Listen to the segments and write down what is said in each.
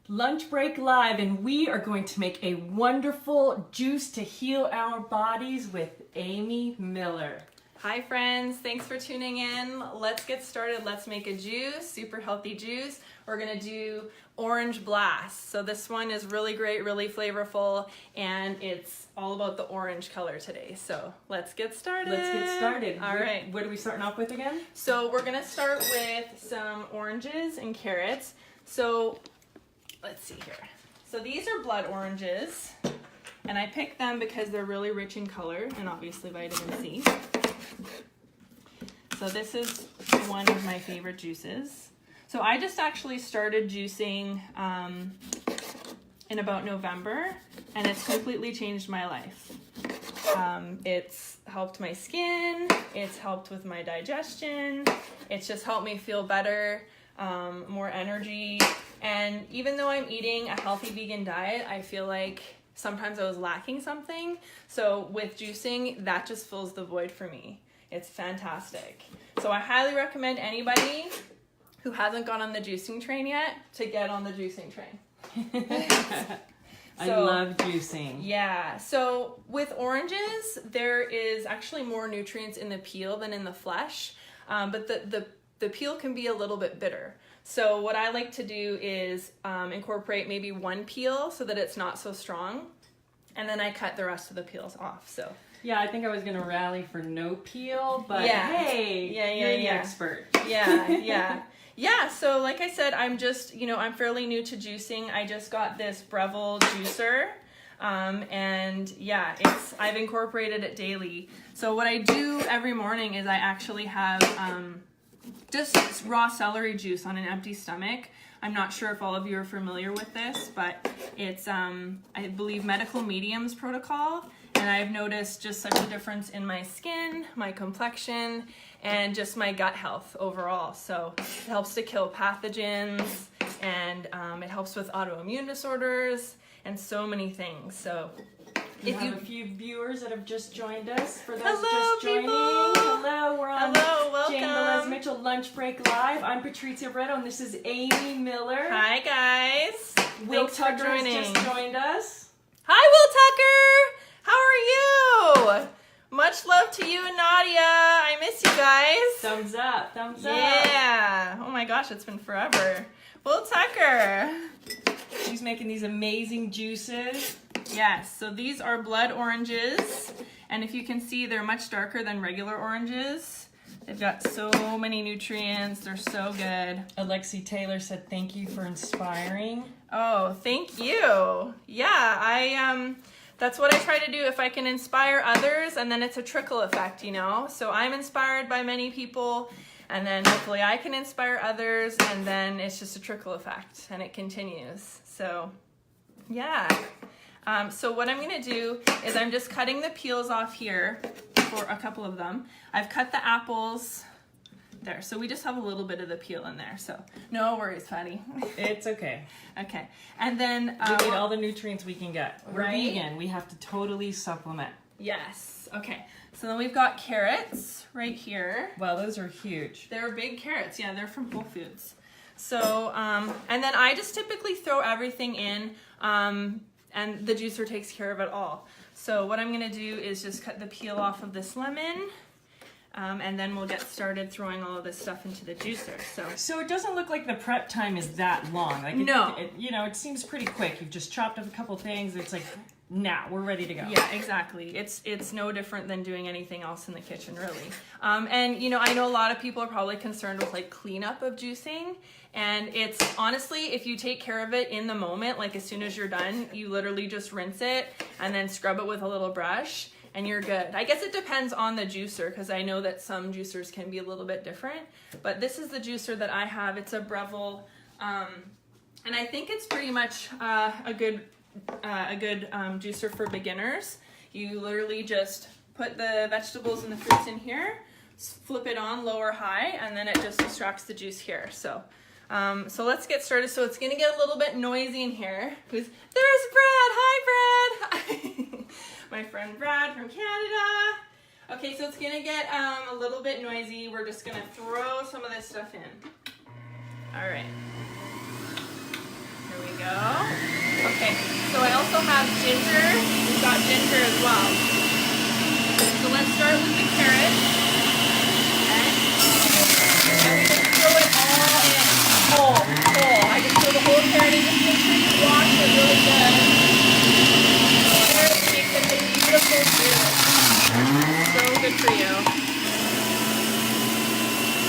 Lunch break live, and we are going to make a wonderful juice to heal our bodies with Amy Millar. Hi friends, thanks for tuning in. Let's get started. Let's make a juice, super healthy juice. We're gonna do orange blast. So this one is really great, really flavorful, and it's all about the orange color today. So let's get started. Let's get started. All right. What are we starting off with again? So we're gonna start with some oranges and carrots. So let's see here. So these are blood oranges, and I picked them because they're really rich in color and obviously vitamin C. So this is one of my favorite juices. So I just actually started juicing in about November, and it's completely changed my life. It's helped my skin, it's helped with my digestion, it's just helped me feel better, more energy. And even though I'm eating a healthy vegan diet, I feel like sometimes I was lacking something. So with juicing, that just fills the void for me. It's fantastic. So I highly recommend anybody who hasn't gone on the juicing train yet to get on the juicing train. I love juicing. Yeah, so with oranges, there is actually more nutrients in the peel than in the flesh, but the peel can be a little bit bitter. So what I like to do is incorporate maybe one peel so that it's not so strong, and then I cut the rest of the peels off. So yeah, I think I was gonna rally for no peel, but yeah. Hey, you're the expert. Yeah, so like I said, I'm just, I'm fairly new to juicing. I just got this Breville juicer, and yeah, I've incorporated it daily. So what I do every morning is I actually have just raw celery juice on an empty stomach. I'm not sure if all of you are familiar with this, but it's, I believe, medical mediums protocol. And I've noticed just such a difference in my skin, my complexion, and just my gut health overall. So it helps to kill pathogens, and it helps with autoimmune disorders and so many things. So if you have a few viewers that have just joined us, for those hello, just joining, people. hello, we're on welcome. Jane Velez Mitchell Lunch Break Live. I'm Patrizia Bretto, and this is Amy Millar. Hi guys. Will Thanks Tucker for joining. has just joined us. Hi Will Tucker. How are you? Much love to you and Nadia. I miss you guys. Thumbs up, thumbs up. Yeah. Oh my gosh, it's been forever. Will Tucker. She's making these amazing juices. Yes, so these are blood oranges. And if you can see, they're much darker than regular oranges. They've got so many nutrients. They're so good. Alexi Taylor said, thank you for inspiring. Oh, thank you. Yeah, that's what I try to do, if I can inspire others, and then it's a trickle effect, So I'm inspired by many people, and then hopefully I can inspire others, and then it's just a trickle effect, and it continues. So, yeah. So what I'm going to do is I'm just cutting the peels off here for a couple of them. I've cut the apples there, so we just have a little bit of the peel in there, so no worries, Fatty. It's okay. Okay, and then we need all the nutrients we can get. We're vegan. We have to totally supplement. Yes. Okay. So then we've got carrots right here. Wow, those are huge. They're big carrots. Yeah, they're from Whole Foods. So, and then I just typically throw everything in, and the juicer takes care of it all. So what I'm going to do is just cut the peel off of this lemon. And then we'll get started throwing all of this stuff into the juicer. So it doesn't look like the prep time is that long. Like no. It seems pretty quick. You've just chopped up a couple things. It's like, now we're ready to go. Yeah, exactly. It's no different than doing anything else in the kitchen, really. And I know a lot of people are probably concerned with like cleanup of juicing. And it's honestly, if you take care of it in the moment, like as soon as you're done, you literally just rinse it and then scrub it with a little brush. And you're good. I guess it depends on the juicer, because I know that some juicers can be a little bit different. But this is the juicer that I have. It's a Breville, and I think it's pretty much a good juicer for beginners. You literally just put the vegetables and the fruits in here, flip it on low or high, and then it just extracts the juice here. So let's get started. So it's gonna get a little bit noisy in here. There's Brad. Hi, Brad. My friend Brad from Canada. Okay, so it's gonna get a little bit noisy. We're just gonna throw some of this stuff in. All right. Here we go. have ginger. We've got ginger as well. So let's start with the carrot. Okay. And we just throw it all in. Whole. I just throw the whole carrot in. Just make sure you wash it really good. Carrot makes a beautiful juice. So good for you.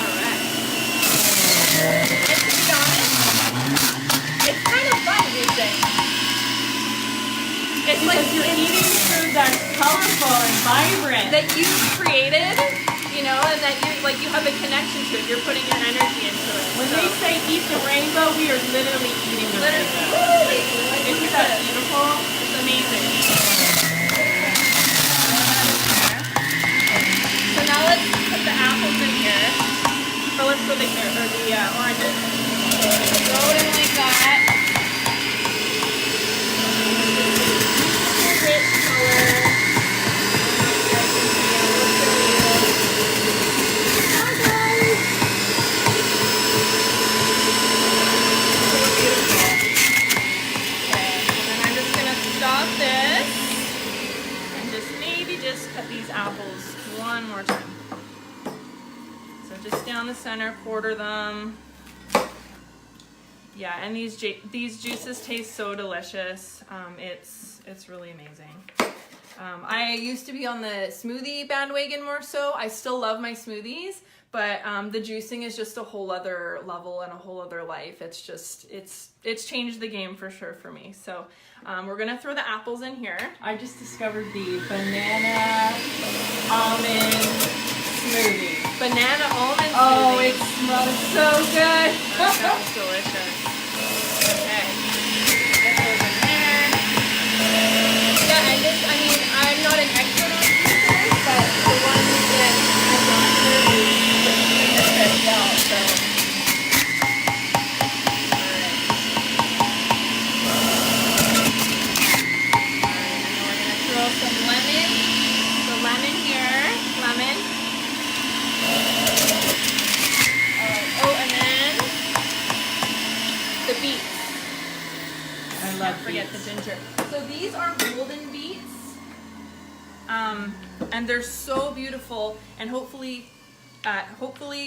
Alright. And to be honest, it's kind of fun juicing. It's because like you're eating food that's colorful and vibrant. that you've created, you know, and that you have a connection to it. You're putting your energy into it. When they say eat the rainbow, we are literally eating the rainbow. Literally. Isn't that beautiful? It's amazing. So now let's put the apples in here. Or let's put the oranges. Throw it in like that. Rich color. Hi guys. So beautiful. Okay, and then I'm just gonna stop this and maybe cut these apples one more time. So just down the center, quarter them. Yeah, and these juices taste so delicious. It's really amazing. I used to be on the smoothie bandwagon more so. I still love my smoothies, but the juicing is just a whole other level and a whole other life. It's changed the game for sure for me. So we're gonna throw the apples in here. I just discovered the banana almond smoothie. Banana almond smoothie. Oh, it smells so good. That sounds delicious. Okay. Get those in there. Yeah, I'm not an expert on juicers, but the ones that I've gone through is as well, so. Alright. And then we're gonna throw some lemon. So lemon here. Lemon. And then the beets. I love Forget beets. the ginger. So these are golden beets, and they're so beautiful. And hopefully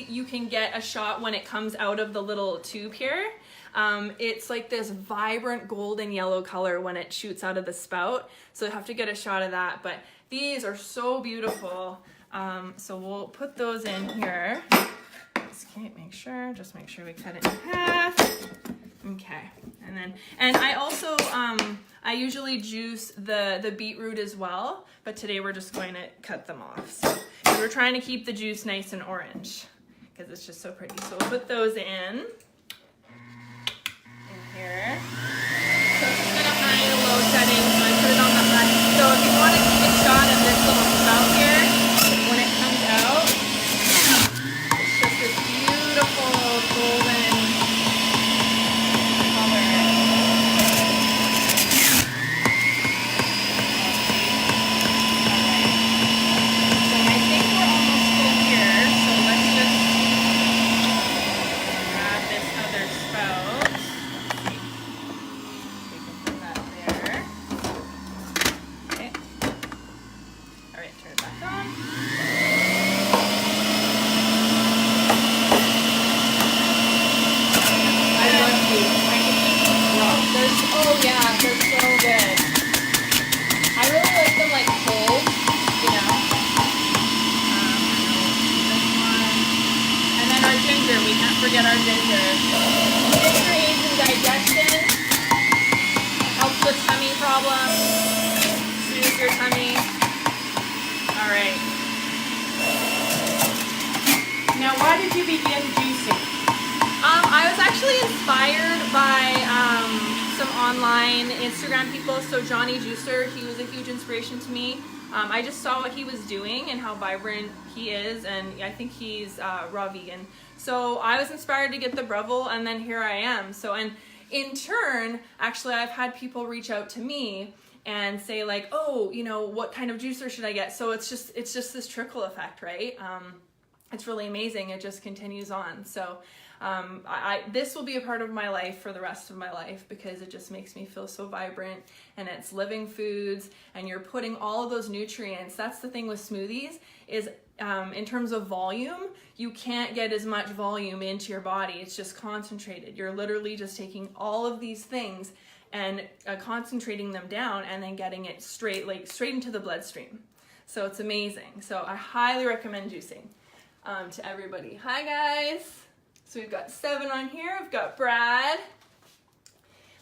you can get a shot when it comes out of the little tube here. It's like this vibrant golden yellow color when it shoots out of the spout. So you have to get a shot of that. But these are so beautiful. So we'll put those in here. Okay, just make sure we cut it in half. Okay, and I also, I usually juice the beetroot as well, but today we're just going to cut them off. So we're trying to keep the juice nice and orange because it's just so pretty. So we'll put those in here. So it's just gonna high and low settings, and I put it on the high. So if you want to take a shot of this little spout here, when it comes out, it's just this beautiful golden color. So I think we're almost full here, so let's just grab this other spout. Let's see. We can put that there. Okay. Alright, turn it back on. Oh yeah, they're so good. I really like them like cold, you know. This one. And then our ginger, we can't forget our ginger. Ginger aids in digestion, helps with tummy problems, soothes your tummy. Alright. Now, why did you begin juicing? I was actually inspired by some online Instagram people. So Johnny Juicer, he was a huge inspiration to me. I just saw what he was doing and how vibrant he is, and I think he's raw vegan. So I was inspired to get the Breville, and then here I am. So, and in turn, actually, I've had people reach out to me and say like, oh, you know, what kind of juicer should I get? So it's just this trickle effect, right? It's really amazing. It just continues on. So This will be a part of my life for the rest of my life because it just makes me feel so vibrant, and it's living foods, and you're putting all of those nutrients. That's the thing with smoothies is in terms of volume, you can't get as much volume into your body. It's just concentrated. You're literally just taking all of these things and concentrating them down and then getting it straight into the bloodstream. So it's amazing. So I highly recommend juicing to everybody. Hi guys. So we've got 7 on here. We've got Brad.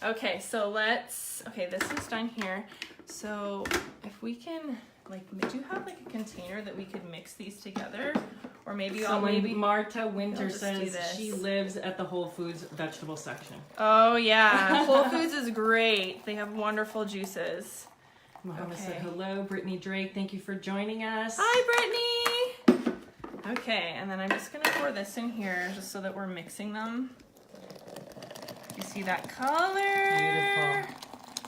Okay, so this is done here. So if we can, do you have a container that we could mix these together? Or maybe Marta Winter says she lives at the Whole Foods vegetable section. Oh yeah, Whole Foods is great. They have wonderful juices. Mohammed said hello. Brittany Drake, thank you for joining us. Hi Brittany. Okay, and then I'm just gonna pour this in here just so that we're mixing them. You see that color? Beautiful.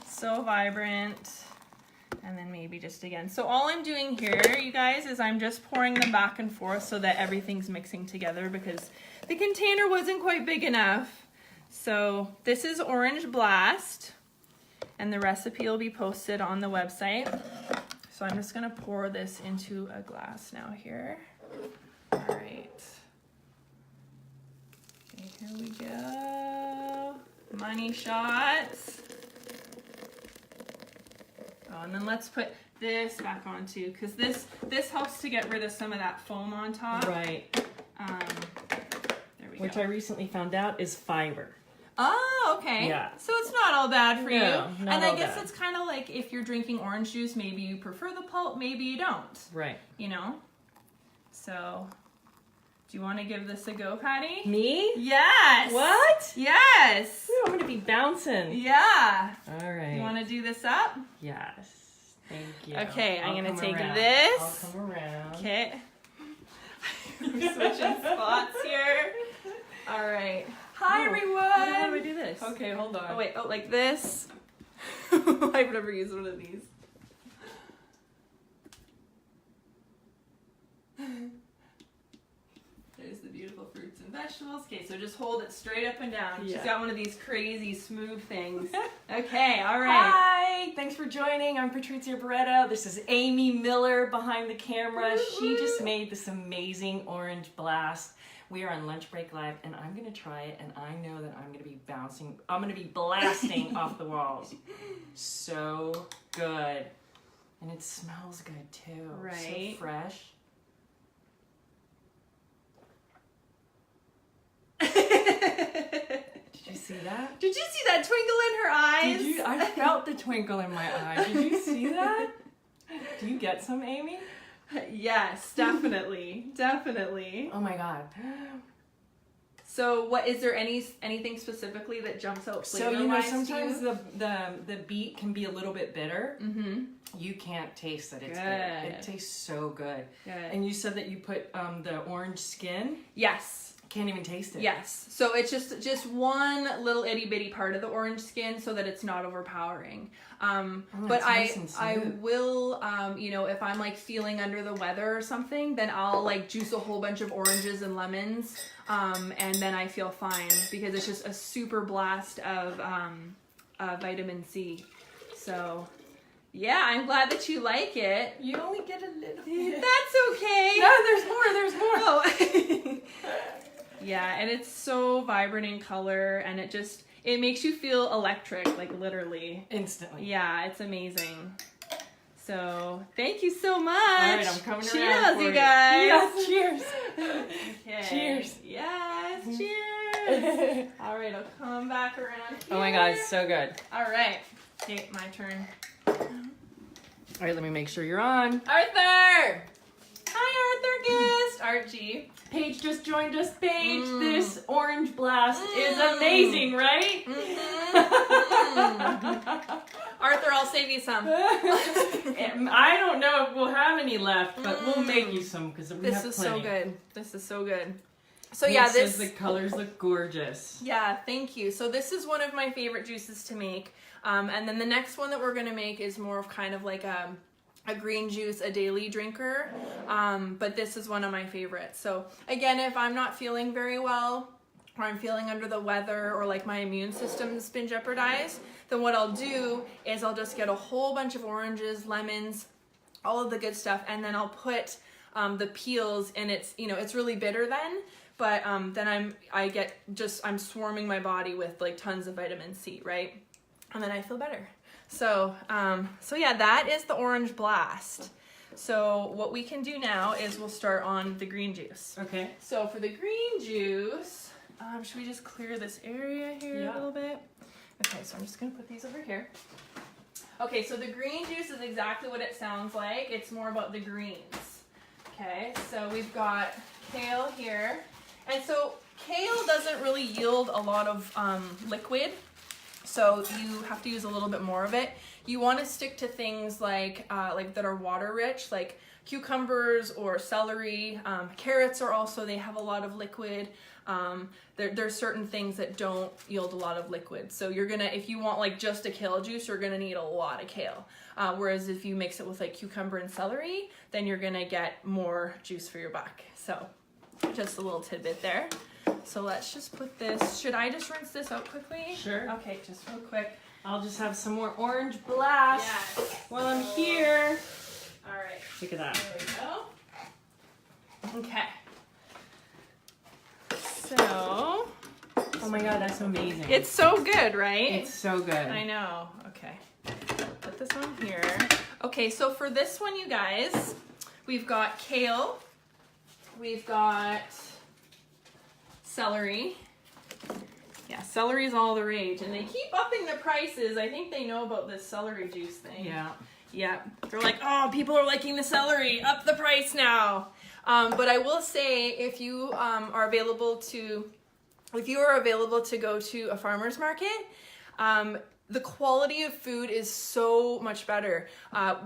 So vibrant. And then maybe just again. So all I'm doing here, you guys, is I'm just pouring them back and forth so that everything's mixing together because the container wasn't quite big enough. So this is Orange Blast, and the recipe will be posted on the website. So I'm just gonna pour this into a glass now here. All right. Okay, here we go. Money shots. Oh, and then let's put this back on too, because this helps to get rid of some of that foam on top. Right. There we go. Which I recently found out is fiber. Oh, okay. Yeah. So it's not all bad for you. Not and I guess bad. it's kind of like if you're drinking orange juice, maybe you prefer the pulp, maybe you don't. Right. You know? So, do you want to give this a go, Patty? Me? Yes. What? Yes. Ooh, I'm going to be bouncing. Yeah. All right. You want to do this up? Yes. Thank you. Okay, I'm going to take around. this. I'll come around. Okay. We're switching spots here. All right. Hi, everyone. How do I do this? Okay, hold on. Oh, wait. Oh, like this? I've never used one of these. There's the beautiful fruits and vegetables. Okay, so just hold it straight up and down. Yeah. She's got one of these crazy smooth things. Okay, all right. Hi, thanks for joining. I'm Patrizia Barreto. This is Amy Millar behind the camera. She just made this amazing orange blast. We are on lunch break live, and I'm gonna try it, and I know that I'm gonna be bouncing. I'm gonna be blasting off the walls. So good, and it smells good too. Right. So fresh. Did you see that? Did you see that twinkle in her eyes? I felt the twinkle in my eye. Did you see that? Do you get some, Amy? Yes, definitely. Definitely. Oh my God. So what is there anything specifically that jumps out So flavor-wise sometimes to you? the beet can be a little bit bitter. Mm-hmm. You can't taste that it's Good. bitter. It tastes so good. Good. And you said that you put the orange skin. Yes. Can't even taste it. Yes. So it's just one little itty bitty part of the orange skin so that it's not overpowering. But nice and I smooth. will, if I'm like feeling under the weather or something, then I'll like juice a whole bunch of oranges and lemons. And then I feel fine because it's just a super blast of vitamin C. So yeah, I'm glad that you like it. You only get a little bit. That's okay. No, there's more. There's more. Oh. Yeah, and it's so vibrant in color, and it makes you feel electric, like literally. Instantly. Yeah, it's amazing. So, thank you so much. All right, I'm coming around Cheers, for you you. guys. Yes, cheers. Okay. Cheers. Yes, cheers. All right, I'll come back around here. Oh my God, it's so good. All right. Okay, my turn. All right, let me make sure you're on. Arthur! Hi, Arthur Gist. Archie. Paige just joined us. Paige, this orange blast is amazing, right? Arthur, I'll save you some. I don't know if we'll have any left, but we'll make you some because we have plenty. This is so good. This is so good. So Yeah, yeah, this. the colors look gorgeous. Yeah, thank you. So this is one of my favorite juices to make. And then the next one that we're gonna make is more of kind of like a green juice, a daily drinker. But this is one of my favorites. So again, if I'm not feeling very well, or I'm feeling under the weather, or like my immune system's been jeopardized, then what I'll do is I'll just get a whole bunch of oranges, lemons, all of the good stuff, and then I'll put the peels, and it's, you know, it's really bitter then, but then I'm swarming my body with like tons of vitamin C, right? And then I feel better. So yeah, that is the orange blast. So what we can do now is we'll start on the green juice. Okay. So for the green juice, should we just clear this area here a little bit? Okay, so I'm just gonna put these over here. Okay, so the green juice is exactly what it sounds like. It's more about the greens. Okay, so we've got kale here. And so kale doesn't really yield a lot of liquid, so you have to use a little bit more of it. You want to stick to things like that are water rich, like cucumbers or celery. Carrots are also, they have a lot of liquid. There's certain things that don't yield a lot of liquid. So you're gonna, if you want like just a kale juice, you're gonna need a lot of kale. Whereas if you mix it with like cucumber and celery, then you're gonna get more juice for your buck. So just a little tidbit there. So let's just put this, should I just rinse this out quickly? Sure. Okay, just real quick. I'll just have some more orange blast while I'm here. All right. Look at that. There we go. Okay. So. Oh my God, that's amazing. It's so good, right? It's so good. I know. Okay. Put this on here. Okay, so for this one, you guys, we've got kale. We've got celery. Yeah, celery is all the rage, and they keep upping the prices. I think they know about this celery juice thing. Yeah. Yeah, they're like, oh, people are liking the celery, up the price now. But I will say, if you are available to go to a farmer's market, the quality of food is so much better.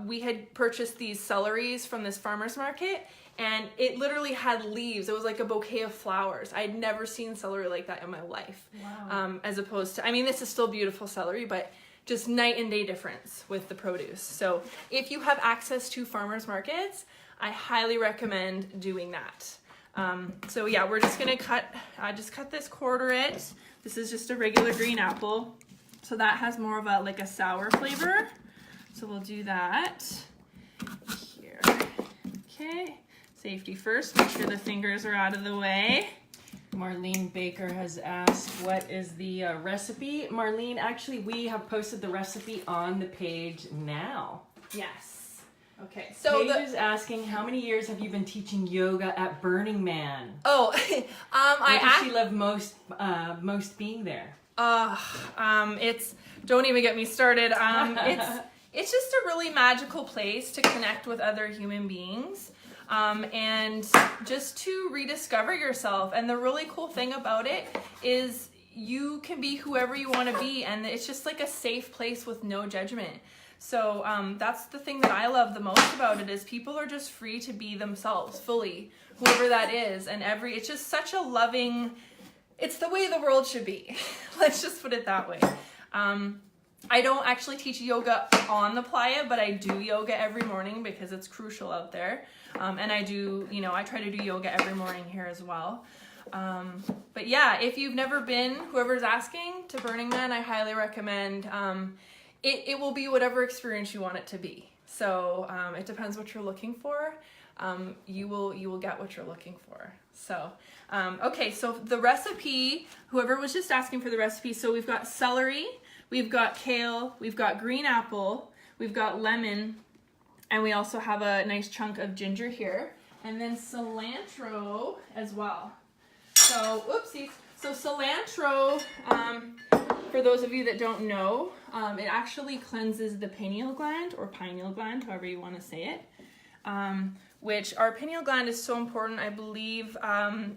We had purchased these celeries from this farmer's market, and it literally had leaves. It was like a bouquet of flowers. I had never seen celery like that in my life. Wow. As opposed to, I mean, this is still beautiful celery, but just night and day difference with the produce. So if you have access to farmers markets, I highly recommend doing that. So yeah, we're just gonna cut this, quarter it. This is just a regular green apple. So that has more of a sour flavor. So we'll do that here. Okay, safety first, make sure the fingers are out of the way. Marlene Baker has asked, what is the recipe? Marlene, actually, we have posted the recipe on the page now. Yes. Okay, so Paige is asking, how many years have you been teaching yoga at Burning Man? Oh, What does she love most being there? It's, don't even get me started. It's just a really magical place to connect with other human beings. And just to rediscover yourself. And the really cool thing about it is you can be whoever you want to be, and it's just like a safe place with no judgment. So that's the thing that I love the most about it, is people are just free to be themselves fully, whoever that is. And it's just such a loving, it's the way the world should be. Let's just put it that way. I don't actually teach yoga on the Playa, but I do yoga every morning because it's crucial out there. And I do, I try to do yoga every morning here as well. But yeah, if you've never been, whoever's asking, to Burning Man, I highly recommend. It will be whatever experience you want it to be. So it depends what you're looking for. You will get what you're looking for. So, okay, so the recipe, whoever was just asking for the recipe, so we've got celery, we've got kale, we've got green apple, we've got lemon, and we also have a nice chunk of ginger here, and then cilantro as well. So, oopsies. So cilantro, for those of you that don't know, it actually cleanses the pineal gland, or pineal gland, however you want to say it. Which our pineal gland is so important. I believe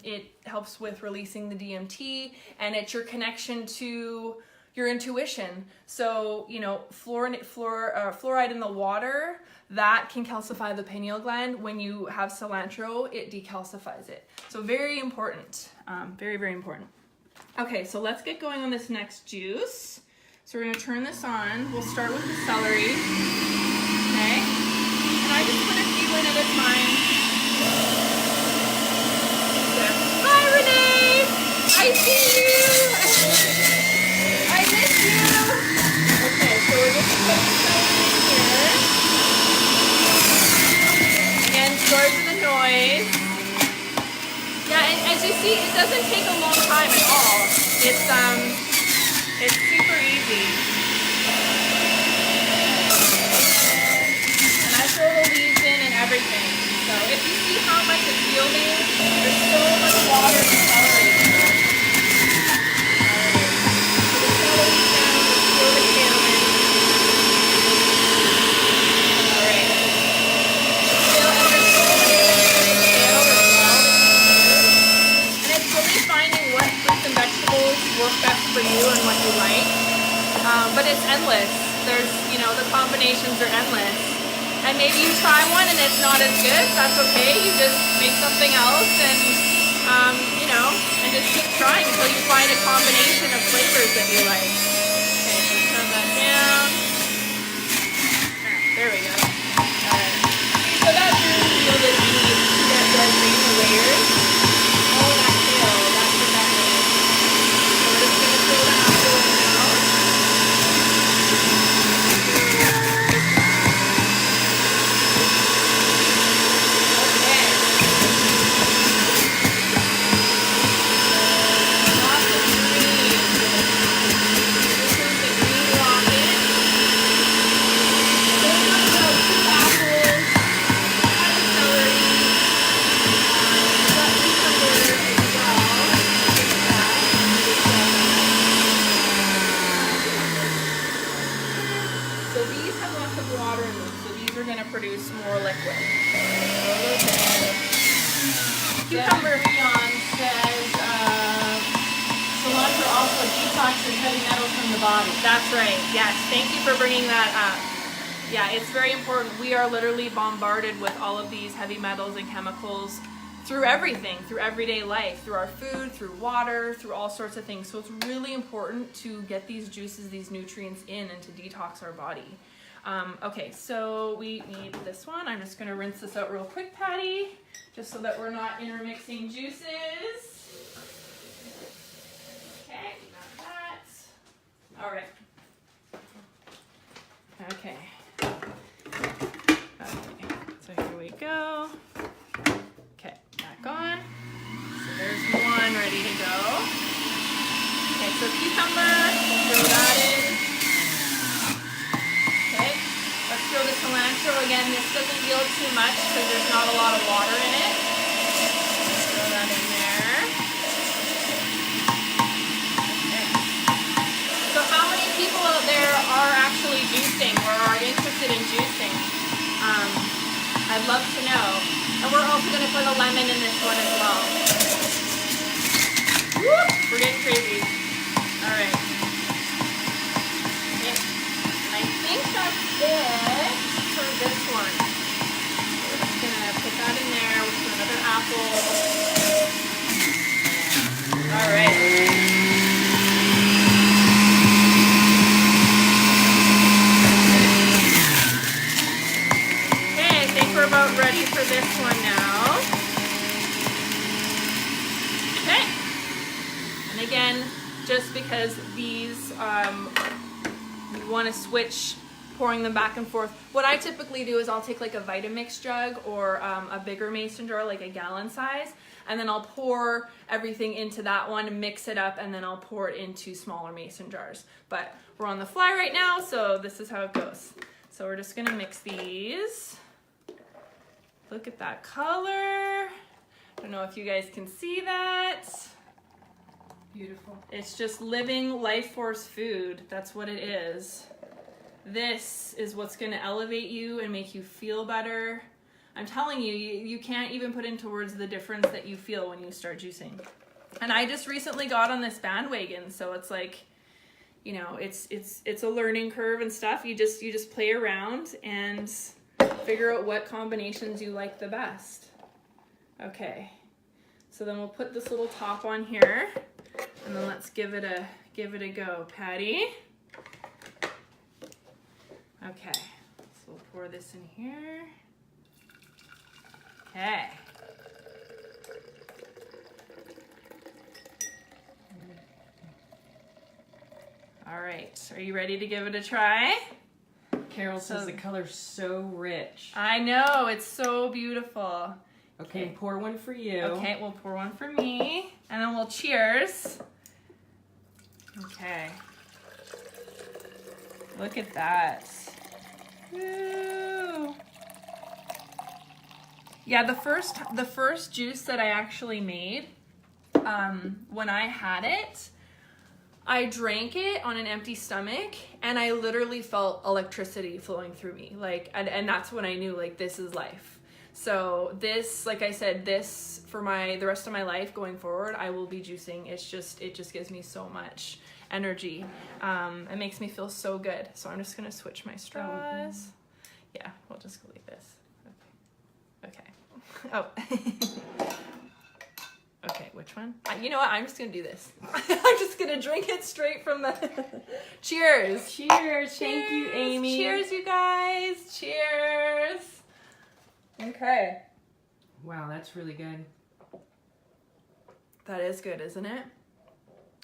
it helps with releasing the DMT, and it's your connection to your intuition. So, fluoride in the water, that can calcify the pineal gland. When you have cilantro, it decalcifies it. So very important, very, very important. Okay, so let's get going on this next juice. So we're gonna turn this on. We'll start with the celery, okay? And I just put a few in at a time. Hi, Renee! I see crazy. And I throw the leaves in and everything. So if you see how much it's yielding, there's so much water and celery. Work best for you and what you like, but it's endless. There's, you know, the combinations are endless, and maybe you try one and it's not as good. That's okay. You just make something else, and you know, and just keep trying until you find a combination of flavors that you like. Okay, so turn that down. There we go. All right. So that's your yielded. You need to get the green layers. Oh, that tail. That's what that means. Produce more liquid. Cucumber Leon says cilantro also detoxes heavy metals from the body. That's right. Yes. Thank you for bringing that up. Yeah, it's very important. We are literally bombarded with all of these heavy metals and chemicals through everything, through everyday life, through our food, through water, through all sorts of things. So it's really important to get these juices, these nutrients in, and to detox our body. Okay, so we need this one. I'm just going to rinse this out real quick, Patty, just so that we're not intermixing juices. Okay, we got that. All right. Okay. Okay, so here we go. Okay, back on. So there's one ready to go. Okay, so cucumber, throw that in. Throw the cilantro again. This doesn't yield too much because there's not a lot of water in it. Throw that in there. Okay. So how many people out there are actually juicing or are interested in juicing? I'd love to know. And we're also going to put a lemon in this one as well. Woo! We're getting crazy. All right. Okay. I think that's it for this one. We're just gonna put that in there with another apple. All right. Okay, I think we're about ready for this one now. Okay. And again, just because these we want to switch pouring them back and forth. What I typically do is I'll take like a Vitamix jug or a bigger mason jar, like a gallon size, and then I'll pour everything into that one, mix it up, and then I'll pour it into smaller mason jars. But we're on the fly right now, so this is how it goes. So we're just gonna mix these. Look at that color. I don't know if you guys can see that. Beautiful. It's just living life force food. That's what it is. This is what's going to elevate you and make you feel better. I'm telling you, you can't even put into words the difference that you feel when you start juicing. And I just recently got on this bandwagon, so it's like, you know, it's a learning curve and stuff. You just play around and figure out what combinations you like the best. Okay. So then we'll put this little top on here, and then let's give it a go, Patty. Okay, so we'll pour this in here. Okay. All right, are you ready to give it a try? Carol says the color's so rich. I know, it's so beautiful. Okay, pour one for you. Okay, we'll pour one for me, and then we'll cheers. Okay. Look at that. Woo. Yeah, the first juice that I actually made, when I had it, I drank it on an empty stomach and I literally felt electricity flowing through me. Like, and that's when I knew, like, this is life. So this, like I said, this for the rest of my life going forward, I will be juicing. It just gives me so much energy. It makes me feel so good. So I'm just gonna switch my straws. Yeah, we'll just go like this. Okay. Oh. Okay, which one? You know what? I'm just gonna do this. I'm just gonna drink it straight from the. Cheers! Cheers! Thank you, Amy. Cheers, you guys! Cheers! Okay. Wow, that's really good. That is good, isn't it?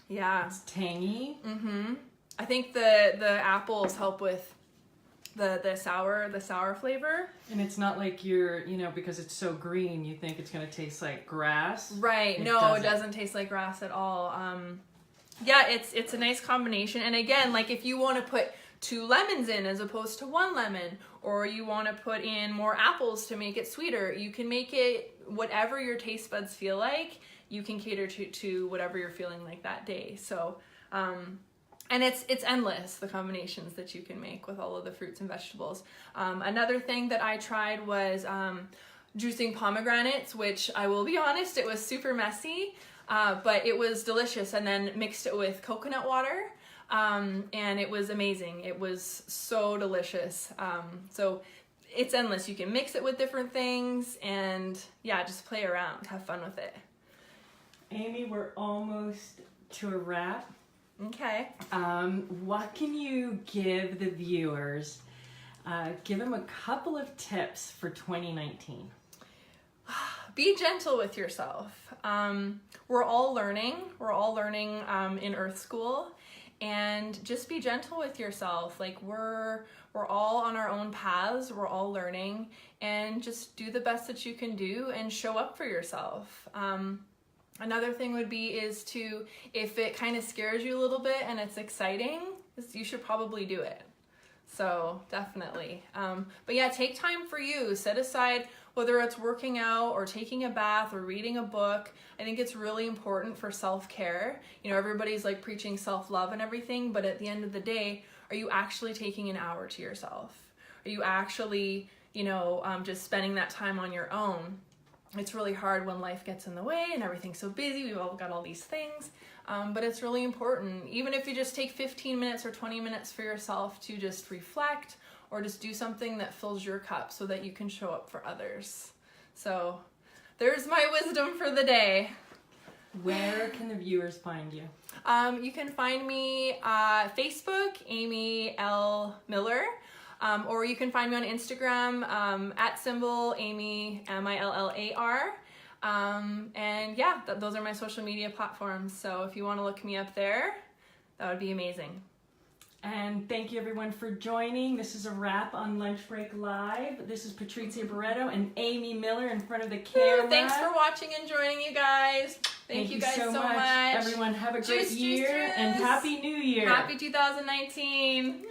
Yeah. It's tangy. Mm-hmm. I think the apples help with the sour flavor. And it's not like you're, because it's so green, you think it's going to taste like grass. Right. It doesn't taste like grass at all. Yeah, it's a nice combination. And again, like if you want to put 2 lemons in as opposed to 1 lemon, or you want to put in more apples to make it sweeter, you can make it whatever your taste buds feel like. You can cater to whatever you're feeling like that day. So, and it's endless, the combinations that you can make with all of the fruits and vegetables. Another thing that I tried was juicing pomegranates, which I will be honest, it was super messy, but it was delicious, and then mixed it with coconut water, and it was amazing. It was so delicious. So it's endless. You can mix it with different things, and yeah, just play around, have fun with it. Amy, we're almost to a wrap. Okay. What can you give the viewers? Give them a couple of tips for 2019. Be gentle with yourself. We're all learning. We're all learning in Earth School, and just be gentle with yourself. Like we're all on our own paths. We're all learning, and just do the best that you can do and show up for yourself. Another thing would be if it kind of scares you a little bit and it's exciting, you should probably do it. So definitely. But yeah, take time for you. Set aside, whether it's working out or taking a bath or reading a book. I think it's really important for self-care. Everybody's like preaching self-love and everything, but at the end of the day, are you actually taking an hour to yourself? Are you actually, just spending that time on your own? It's really hard when life gets in the way and everything's so busy. We've all got all these things, but it's really important. Even if you just take 15 minutes or 20 minutes for yourself to just reflect or just do something that fills your cup so that you can show up for others. So there's my wisdom for the day. Where can the viewers find you? You can find me Facebook, Amy L. Millar. Or you can find me on Instagram @ Amy Millar. And yeah, those are my social media platforms. So if you want to look me up there, that would be amazing. And thank you everyone for joining. This is a wrap on Lunch Break Live. This is Patrizia Barreto and Amy Millar in front of the camera. Thanks for watching and joining, you guys. Thank you guys so much. Everyone have a great year and Happy New Year. Happy 2019.